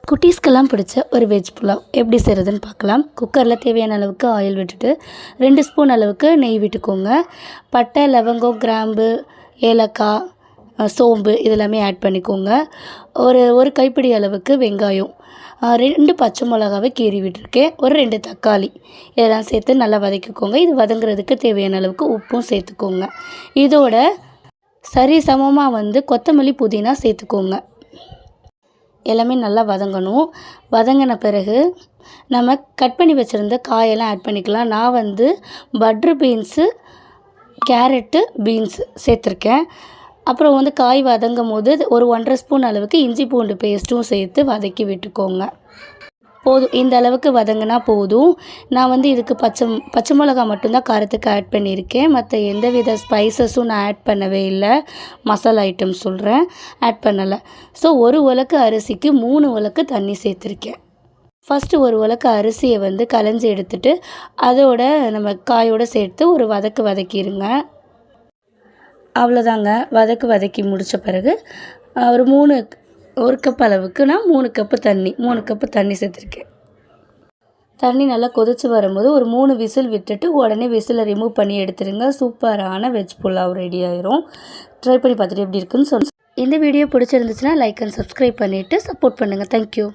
குட்டீஸ்க்கெல்லாம் பிடிச்ச ஒரு வெஜ் புலாவ் எப்படி செய்கிறதுன்னு பார்க்கலாம். குக்கரில் தேவையான அளவுக்கு ஆயில் விட்டுட்டு 2 ஸ்பூன் அளவுக்கு நெய் விட்டுக்கோங்க. பட்டை, லவங்கம், கிராம்பு, ஏலக்காய், சோம்பு இதெல்லாமே ஆட் பண்ணிக்கோங்க. ஒரு கைப்பிடி அளவுக்கு வெங்காயம், 2 பச்சை மிளகாவை கீறி விட்டுருக்கேன், ஒரு 2 தக்காளி இதெல்லாம் சேர்த்து நல்லா வதக்கிக்கோங்க. இது வதங்குறதுக்கு தேவையான அளவுக்கு உப்பும் சேர்த்துக்கோங்க. இதோட சரி சமமாக கொத்தமல்லி, புதினா சேர்த்துக்கோங்க. எல்லாமே நல்லா வதங்கணும். வதங்கின பிறகு நம்ம கட் பண்ணி வச்சுருந்த காயெல்லாம் ஆட் பண்ணிக்கலாம். நான் பட்ரு பீன்ஸு, கேரட்டு, பீன்ஸு சேர்த்துருக்கேன். அப்புறம் காய் வதங்கும் போது ஒரு 1½ ஸ்பூன் அளவுக்கு இஞ்சி பூண்டு பேஸ்ட்டும் சேர்த்து வதக்கி விட்டுக்கோங்க. போதும், இந்த அளவுக்கு வதங்கினா போதும். நான் இதுக்கு பச்சை மிளகா மட்டும்தான் காரத்துக்கு ஆட் பண்ணியிருக்கேன். மற்ற எந்தவித ஸ்பைசஸும் நான் ஆட் பண்ணவே இல்லை. மசாலா ஐட்டம் சொல்கிறேன், ஆட் பண்ணலை. ஸோ ஒரு உலக்கு அரிசிக்கு 3 உலக்கு தண்ணி சேர்த்துருக்கேன். ஃபஸ்ட்டு ஒரு உலக்கு அரிசியை களைஞ்சி எடுத்துகிட்டு அதோட நம்ம காயோடு சேர்த்து ஒரு வதக்கிடுங்க. அவ்வளோதாங்க. வதக்கி முடித்த பிறகு ஒரு கப் அளவுக்கு நான் 3 கப்பு தண்ணி சேர்த்துருக்கேன். தண்ணி நல்லா கொதித்து வரும்போது ஒரு 3 விசில் விட்டுட்டு உடனே விசிலை ரிமூவ் பண்ணி எடுத்துடுங்க. சூப்பரான வெஜ் புலாவ் ரெடி ஆயிரும். ட்ரை பண்ணி பார்த்துட்டு எப்படி இருக்குன்னு சொல்லுங்கள். இந்த வீடியோ பிடிச்சிருந்துச்சுன்னா லைக் அண்ட் சப்ஸ்கிரைப் பண்ணிவிட்டு சப்போர்ட் பண்ணுங்கள். தேங்க்யூ.